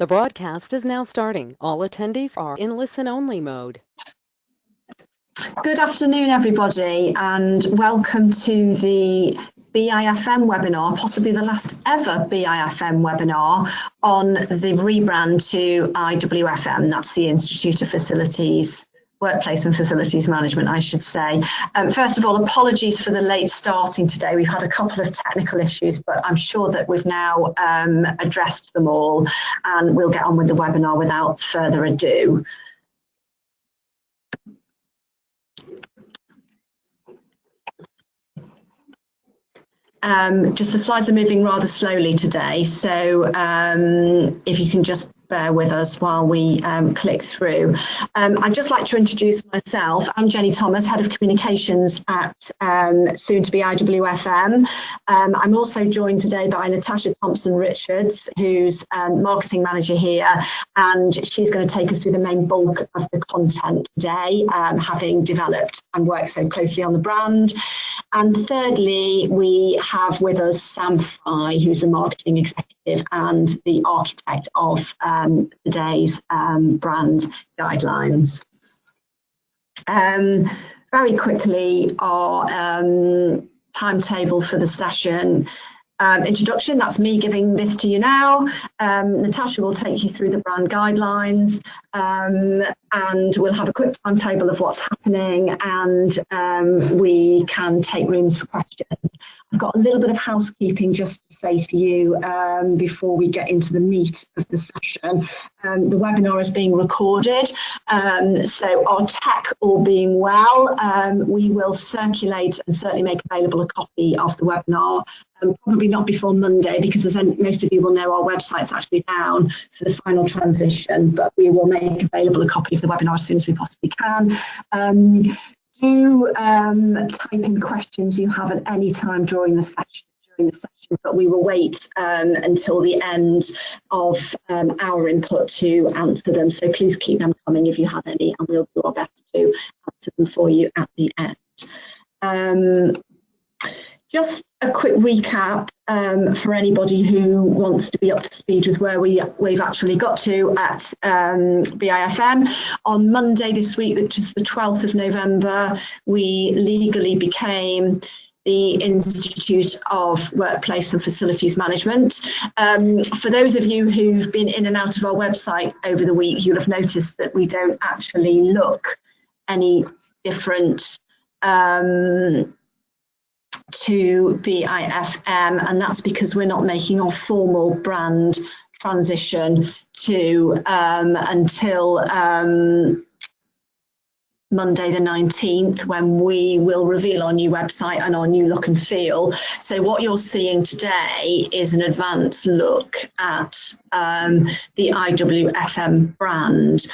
The broadcast is now starting. All attendees are in listen-only mode. Good afternoon, everybody, and welcome to the BIFM webinar, possibly the last ever BIFM webinar on the rebrand to IWFM. That's the Institute of Workplace and Facilities Management, I should say. First of all, apologies for the late starting today. We've had a couple of technical issues, but I'm sure that we've now addressed them all, and we'll get on with the webinar without further ado. Just the slides are moving rather slowly today, so if you can just bear with us while we click through. I'd just like to introduce myself. I'm Jenny Thomas, Head of Communications at soon to be IWFM. I'm also joined today by Natasha Thompson-Richards, who's Marketing Manager here, and she's going to take us through the main bulk of the content today, having developed and worked so closely on the brand. And thirdly, we have with us Sam Fry, who's the marketing executive and the architect of today's brand guidelines. Very quickly, our timetable for the session. Introduction, that's me giving this to you now. Natasha will take you through the brand guidelines, and we'll have a quick timetable of what's happening, and we can take rooms for questions. I've got a little bit of housekeeping just to say to you before we get into the meat of the session. The webinar is being recorded, so our tech all being well, we will circulate and certainly make available a copy of the webinar. Probably not before Monday, because as most of you will know, our website's actually down for the final transition, but we will make available a copy of the webinar as soon as we possibly can. Do type in questions you have at any time during the session, but we will wait until the end of our input to answer them. So please keep them coming if you have any, and we'll do our best to answer them for you at the end. Just a quick recap for anybody who wants to be up to speed with where we've actually got to at BIFM. On Monday this week, which is the 12th of November, we legally became the Institute of Workplace and Facilities Management. For those of you who've been in and out of our website over the week, you'll have noticed that we don't actually look any different to BIFM, and that's because we're not making our formal brand transition to until Monday the 19th, when we will reveal our new website and our new look and feel. So what you're seeing today is an advanced look at the IWFM brand.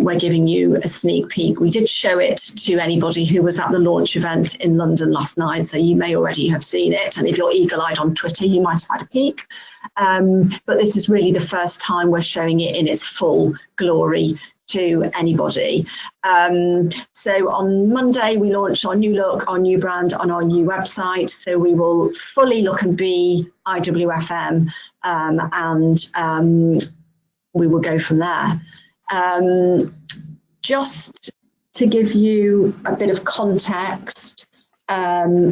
We're giving you a sneak peek. We did show it to anybody who was at the launch event in London last night, so you may already have seen it, and if you're eagle-eyed on Twitter, you might have had a peek. But this is really the first time we're showing it in its full glory to anybody. So on Monday we launched our new look, our new brand on our new website, so we will fully look and be IWFM, and we will go from there. Just to give you a bit of context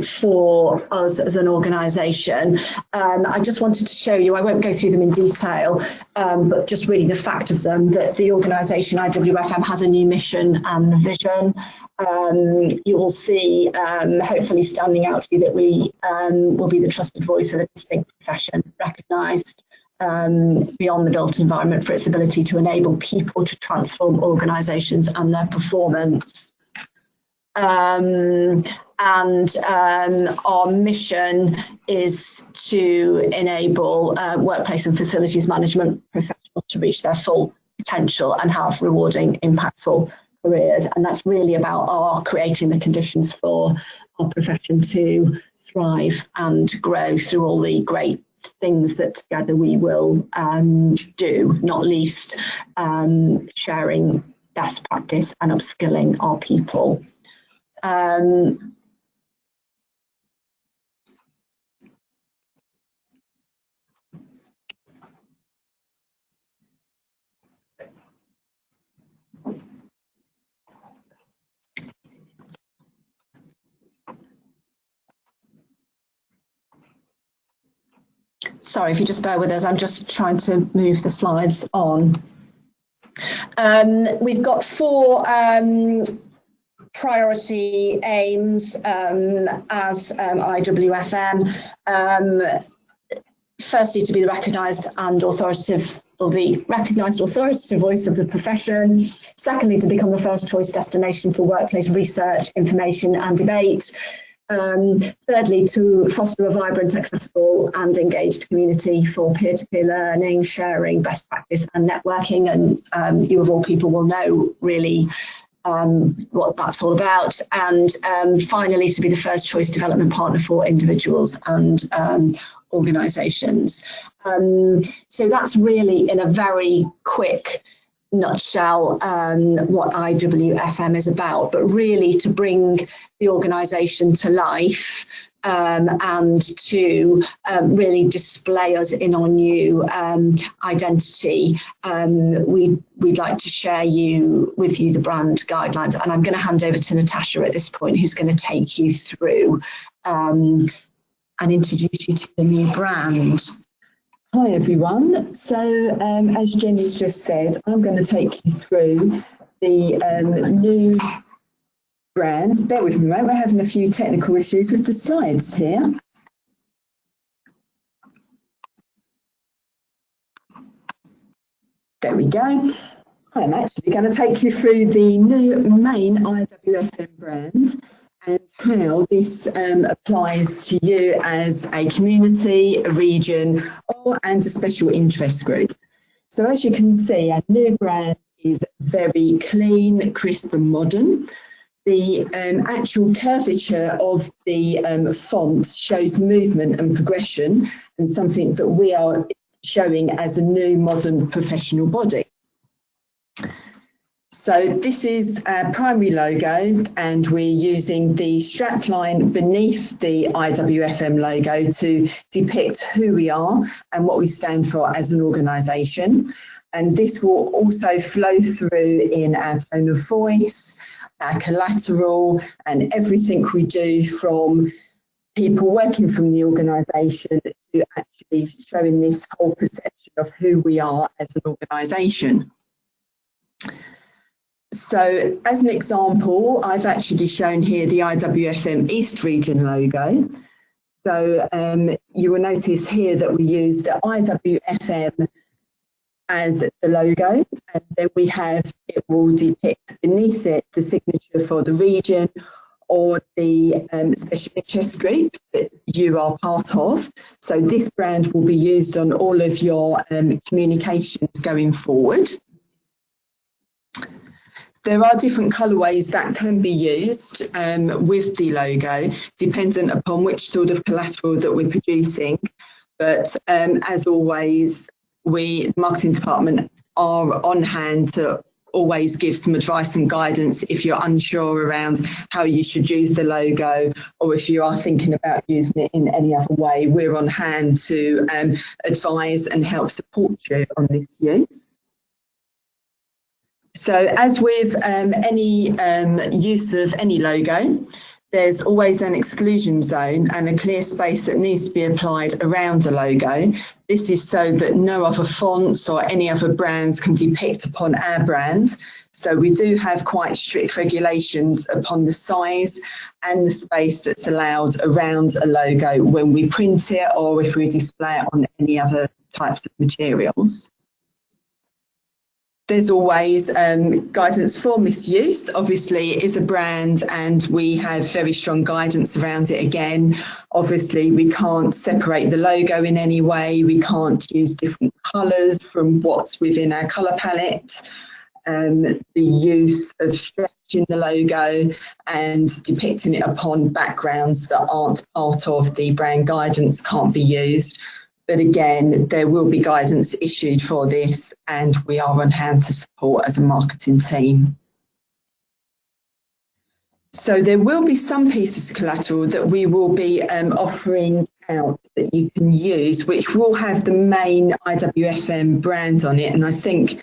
for us as an organisation, I just wanted to show you, I won't go through them in detail, but just really the fact of them, that the organisation IWFM has a new mission and vision. You will see, hopefully standing out to you, that we will be the trusted voice of a distinct profession, recognised beyond the built environment for its ability to enable people to transform organisations and their performance. And our mission is to enable workplace and facilities management professionals to reach their full potential and have rewarding, impactful careers. And that's really about our creating the conditions for our profession to thrive and grow through all the great things that together we will do, not least sharing best practice and upskilling our people. Sorry, if you just bear with us, I'm just trying to move the slides on. We've got 4 priority aims as IWFM. Firstly, to be the recognised and authoritative, or the recognised authoritative voice of the profession. Secondly, to become the first choice destination for workplace research, information and debate. Thirdly, to foster a vibrant, accessible and engaged community for peer-to-peer learning, sharing, best practice and networking. And you of all people will know really what that's all about. And finally, to be the first choice development partner for individuals and organisations. So that's really, in a very quick nutshell, what IWFM is about, but really to bring the organisation to life and to really display us in our new identity. We'd like to share with you the brand guidelines, and I'm going to hand over to Natasha at this point, who's going to take you through and introduce you to the new brand. Hi everyone. So as Jenny's just said, I'm going to take you through the new brand. Bear with me, mate. We're having a few technical issues with the slides here. There we go. I'm actually going to take you through the new main IWFM brand and how this applies to you as a community, a region, and a special interest group. So as you can see, our new brand is very clean, crisp and modern. The actual curvature of the font shows movement and progression, and something that we are showing as a new modern professional body. So this is our primary logo, and we're using the strapline beneath the IWFM logo to depict who we are and what we stand for as an organisation. And this will also flow through in our tone of voice, our collateral, and everything we do, from people working from the organisation to actually showing this whole perception of who we are as an organisation. So as an example, I've actually shown here the IWFM East Region logo. So you will notice here that we use the IWFM as the logo, and then we have, it will depict beneath it the signature for the region or the special interest group that you are part of. So this brand will be used on all of your communications going forward. There are different colourways that can be used with the logo, dependent upon which sort of collateral that we're producing. But as always, the marketing department are on hand to always give some advice and guidance if you're unsure around how you should use the logo, or if you are thinking about using it in any other way. We're on hand to advise and help support you on this use. So as with any use of any logo, there's always an exclusion zone and a clear space that needs to be applied around a logo. This is so that no other fonts or any other brands can depict upon our brand. So we do have quite strict regulations upon the size and the space that's allowed around a logo when we print it, or if we display it on any other types of materials. There's always guidance for misuse. Obviously, it is a brand and we have very strong guidance around it again. Obviously, we can't separate the logo in any way. We can't use different colours from what's within our colour palette. The use of stretching the logo and depicting it upon backgrounds that aren't part of the brand guidance can't be used. But again, there will be guidance issued for this, and we are on hand to support as a marketing team. So there will be some pieces of collateral that we will be offering out that you can use, which will have the main IWFM brand on it. And I think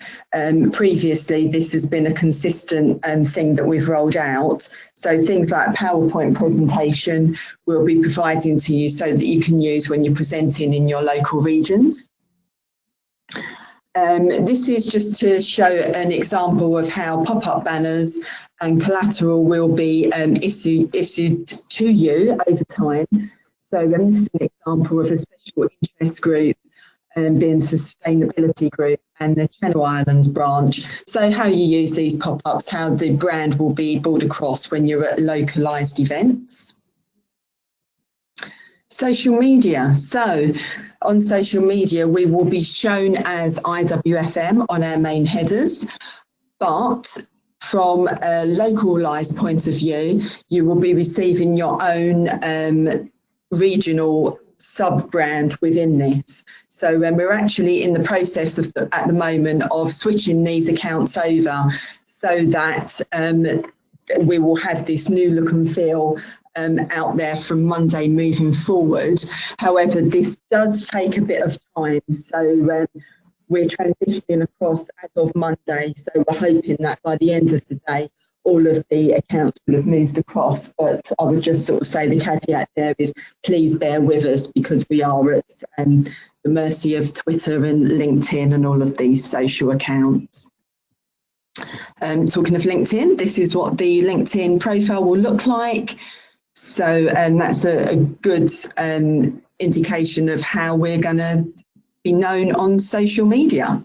previously this has been a consistent thing that we've rolled out. So things like PowerPoint presentation we'll be providing to you so that you can use when you're presenting in your local regions. This is just to show an example of how pop-up banners and collateral will be issued to you over time. So this is an example of a special interest group being sustainability group and the Channel Islands branch. So how you use these pop-ups, how the brand will be brought across when you're at localised events. Social media. So on social media, we will be shown as IWFM on our main headers, but from a localised point of view, you will be receiving your own regional sub-brand within this. So we're actually in the process of, at the moment, of switching these accounts over so that we will have this new look and feel out there from Monday moving forward. However, this does take a bit of time, so we're transitioning across as of Monday, so we're hoping that by the end of the day all of the accounts will have moved across. But I would just sort of say the caveat there is please bear with us, because we are at the mercy of Twitter and LinkedIn and all of these social accounts. Talking of LinkedIn, this is what the LinkedIn profile will look like. So that's a good indication of how we're going to be known on social media.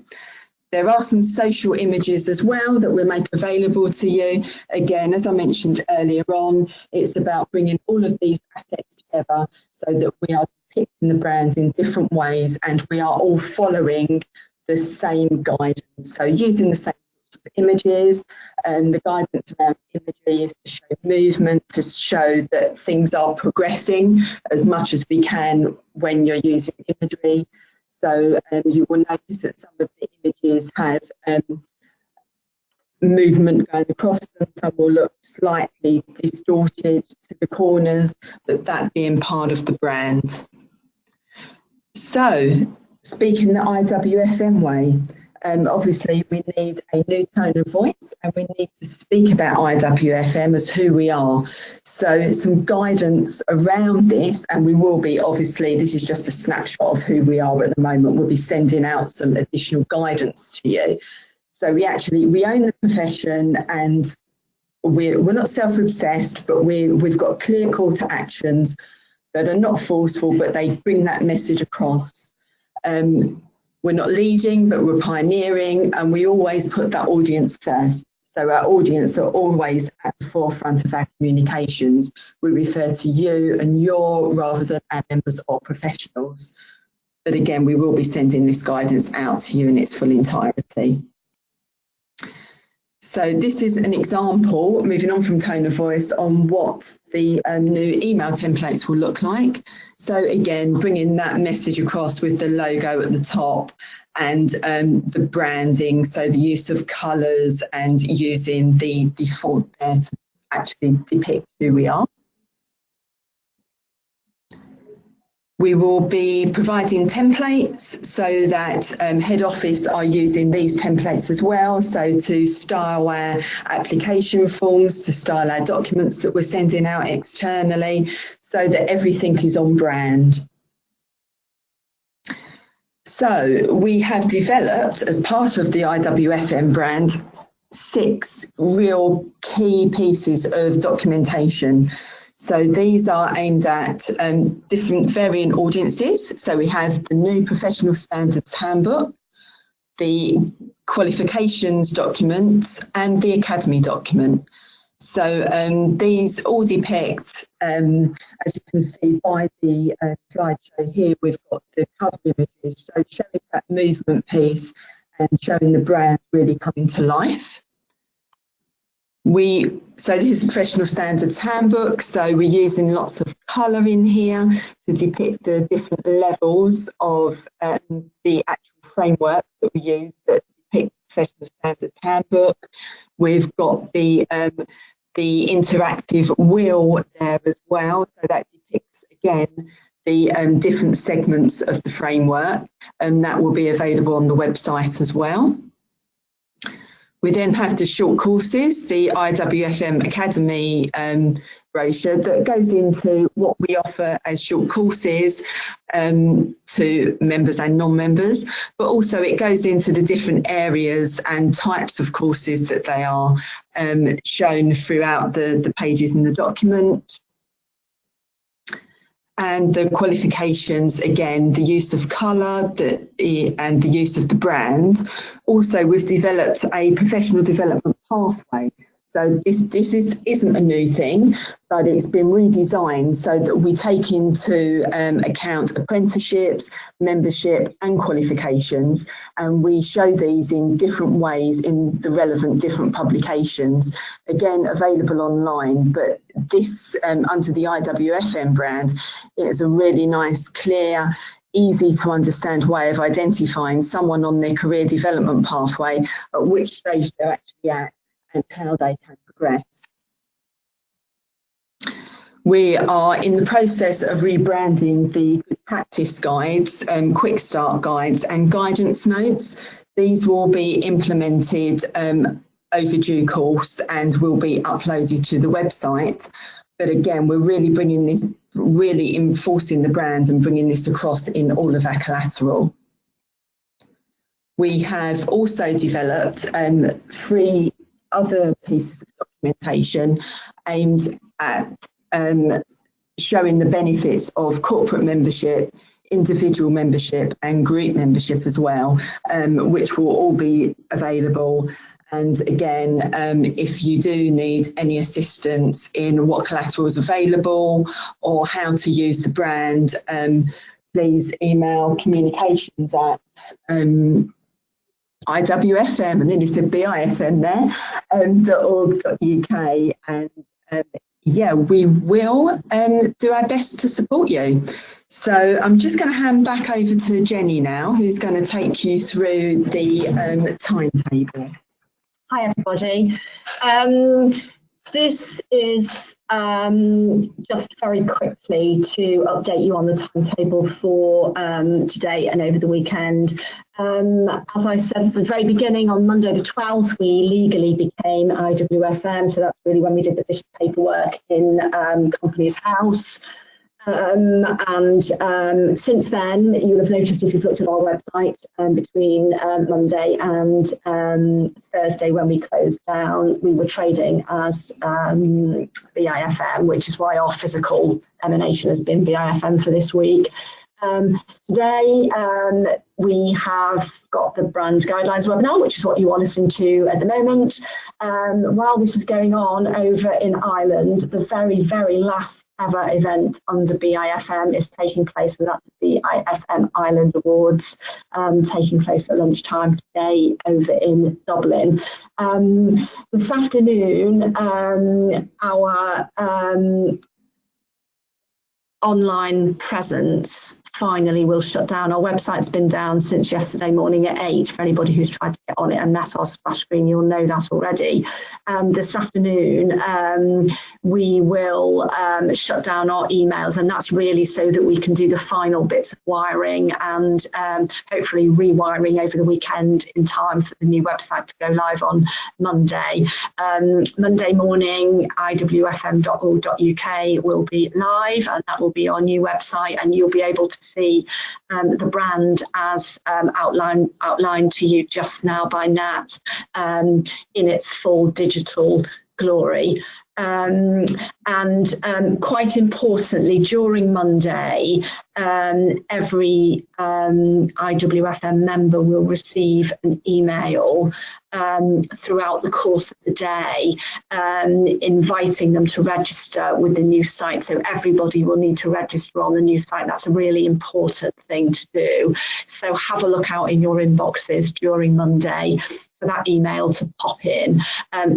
There are some social images as well that we'll make available to you. Again, as I mentioned earlier on, it's about bringing all of these assets together so that we are depicting the brands in different ways and we are all following the same guidance. So using the same sorts of images, the guidance around imagery is to show movement, to show that things are progressing as much as we can when you're using imagery. So you will notice that some of the images have movement going across them. Some will look slightly distorted to the corners, but that being part of the brand. So speaking the IWFM way, obviously we need a new tone of voice and we need to speak about IWFM as who we are. So some guidance around this, and we will be, obviously this is just a snapshot of who we are at the moment, we'll be sending out some additional guidance to you. So we own the profession, and we're not self-obsessed, but we've got clear call to actions that are not forceful, but they bring that message across. We're not leading, but we're pioneering, and we always put that audience first. So our audience are always at the forefront of our communications. We refer to you and your rather than our members or professionals. But again, we will be sending this guidance out to you in its full entirety. So this is an example, moving on from tone of voice, on what the new email templates will look like. So again, bringing that message across with the logo at the top and the branding, so the use of colours and using the font there to actually depict who we are. We will be providing templates so that head office are using these templates as well. So to style our application forms, to style our documents that we're sending out externally, so that everything is on brand. So we have developed, as part of the IWFM brand, 6 real key pieces of documentation. So these are aimed at different varying audiences. So we have the new Professional Standards Handbook, the qualifications documents, and the Academy document. So these all depict, as you can see by the slideshow here, we've got the cover images, so showing that movement piece and showing the brand really coming to life. So this is Professional Standards Handbook, so we're using lots of colour in here to depict the different levels of the actual framework that we use that depict Professional Standards Handbook. We've got the interactive wheel there as well, so that depicts again the different segments of the framework, and that will be available on the website as well. We then have the short courses, the IWFM Academy brochure that goes into what we offer as short courses to members and non-members, but also it goes into the different areas and types of courses that they are shown throughout the pages in the document. And the qualifications, again, the use of colour and the use of the brand. Also, we've developed a professional development pathway. So this isn't a new thing, but it's been redesigned so that we take into account apprenticeships, membership and qualifications, and we show these in different ways in the relevant different publications, again available online. But this under the IWFM brand, it's a really nice, clear, easy to understand way of identifying someone on their career development pathway, at which stage they're actually at and how they can progress. We are in the process of rebranding the good practice guides, quick start guides and guidance notes. These will be implemented over due course and will be uploaded to the website. But again, we're really bringing this, really enforcing the brand and bringing this across in all of our collateral. We have also developed 3 other pieces of documentation aimed at showing the benefits of corporate membership, individual membership and group membership as well, which will all be available. And again, if you do need any assistance in what collateral is available or how to use the brand, please email communications at IWFM, and then you said BIFM there, .org.uk, and yeah, we will do our best to support you. So I'm just going to hand back over to Jenny now, who's going to take you through the timetable. Hi everybody. This is just very quickly to update you on the timetable for today and over the weekend. As I said at the very beginning, on Monday the 12th, we legally became IWFM, so that's really when we did the official paperwork in Company's House. Since then, you'll have noticed if you've looked at our website between Monday and Thursday when we closed down, we were trading as BIFM, which is why our physical emanation has been BIFM for this week. Today, we have got the brand guidelines webinar, which is what you are listening to at the moment. While this is going on over in Ireland, the very, very last ever event under BIFM is taking place, and that's the BIFM Ireland Awards, taking place at lunchtime today over in Dublin. This afternoon, our online presence finally will shut down. Our website's been down since yesterday morning at 8. For anybody who's tried to get on it and met our splash screen, you'll know that already. This afternoon, we will shut down our emails, and that's really so that we can do the final bits of wiring and hopefully rewiring over the weekend in time for the new website to go live on Monday. Monday morning, IWFM.org.uk will be live, and that will be our new website, and you'll be able to see the brand as outlined to you just now by Nat in its full digital glory. Quite importantly, during Monday, every IWFM member will receive an email throughout the course of the day inviting them to register with the new site. So everybody will need to register on the new site. That's a really important thing to do. So have a look out in your inboxes during Monday for that email to pop in.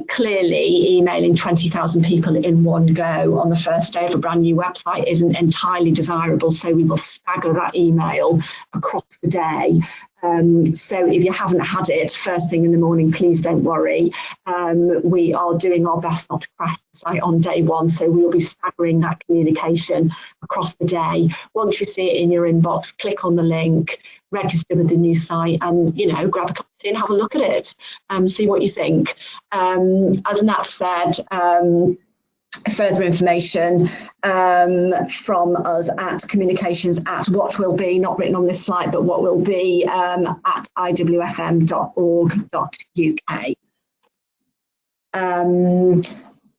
Clearly, emailing 20,000 people in one go on the first day of a brand new website isn't entirely desirable, so we will stagger that email across the day So if you haven't had it first thing in the morning, please don't worry. We are doing our best not to crash the site on day one, so we'll be staggering that communication across the day. Once you see it in your inbox, click on the link, register with the new site, and grab a cup of tea and have a look at it and see what you think. As Nat said, further information from us at communications at what will be, not written on this slide, but what will be at iwfm.org.uk.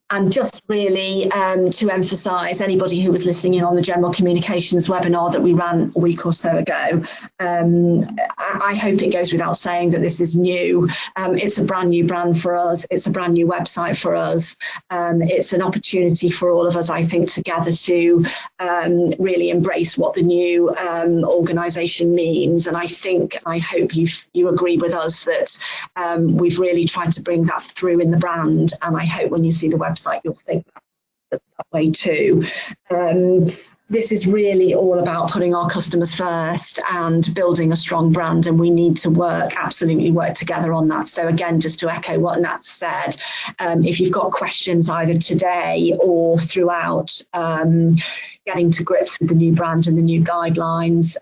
And just really to emphasise, anybody who was listening in on the general communications webinar that we ran a week or so ago, I hope it goes without saying that this is new. It's a brand new brand for us. It's a brand new website for us. It's an opportunity for all of us, I think, together to really embrace what the new organisation means. And I hope you agree with us that we've really tried to bring that through in the brand. And I hope when you see the website, you'll think that way too. This is really all about putting our customers first and building a strong brand, and we need to absolutely work together on that. So again, just to echo what Nat said, if you've got questions either today or throughout getting to grips with the new brand and the new guidelines,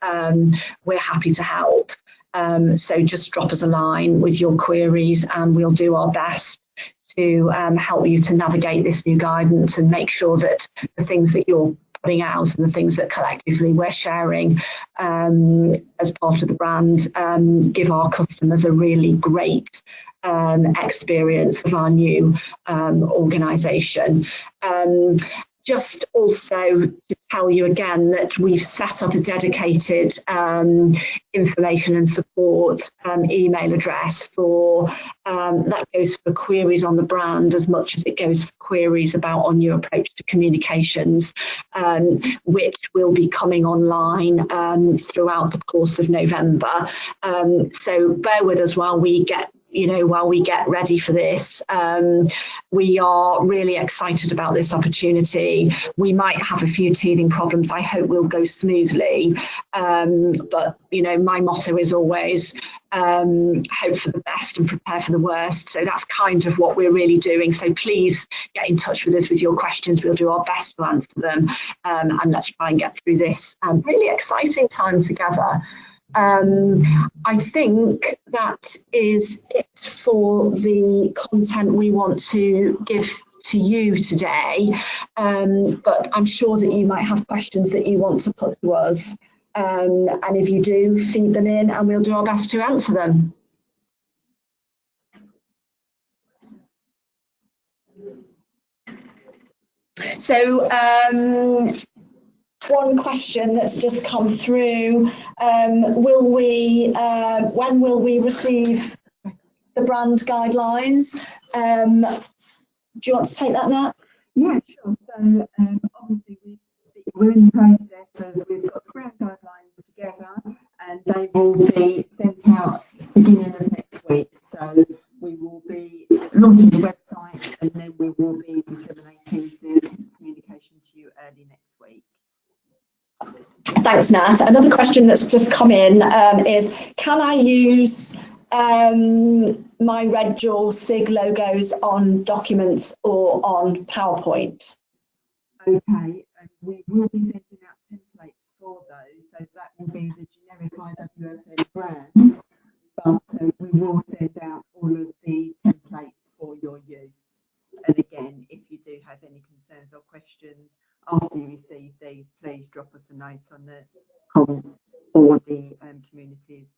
we're happy to help. So just drop us a line with your queries and we'll do our best to help you to navigate this new guidance and make sure that the things that you're putting out and the things that collectively we're sharing as part of the brand give our customers a really great experience of our new organisation. Just also to tell you again that we've set up a dedicated information and support email address for that goes for queries on the brand as much as it goes for queries about on your approach to communications, which will be coming online throughout the course of November. So bear with us while we get ready for this. We are really excited about this opportunity. We might have a few teething problems. I hope we'll go smoothly. But, my motto is always hope for the best and prepare for the worst. So that's kind of what we're really doing. So please get in touch with us with your questions. We'll do our best to answer them. And let's try and get through this really exciting time together. I think that is it for the content we want to give to you today, but I'm sure that you might have questions that you want to put to us, and if you do, feed them in and we'll do our best to answer them. So one question that's just come through, when will we receive the brand guidelines? Do you want to take that, Nat? Yeah, sure. So obviously we're in the process of, we've got the brand guidelines together and they will be sent out beginning of next week. So we will be launching the website and then we will be disseminating the communication to you early next week. Thanks, Nat. Another question that's just come in is, can I use my Red Jaw SIG logos on documents or on PowerPoint? Okay, we will be sending out templates for those, so that will be the generic IWFM brand, but we will send out all of the templates for your use. And again, if you do have any concerns or questions after you receive these, please drop us a note on the comms or the community's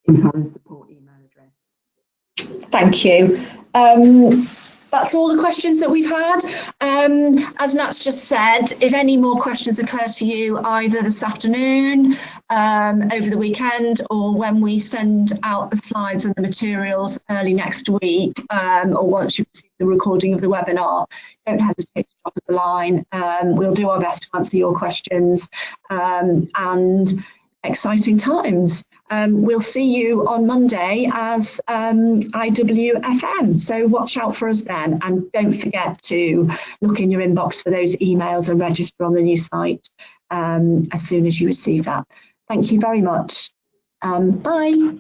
info and support email address. Thank you. That's all the questions that we've had. As Nat's just said, if any more questions occur to you either this afternoon, over the weekend, or when we send out the slides and the materials early next week, or once you've received the recording of the webinar, don't hesitate to drop us a line. We'll do our best to answer your questions, and exciting times. We'll see you on Monday as IWFM, so watch out for us then, and don't forget to look in your inbox for those emails and register on the new site as soon as you receive that. Thank you very much. Bye.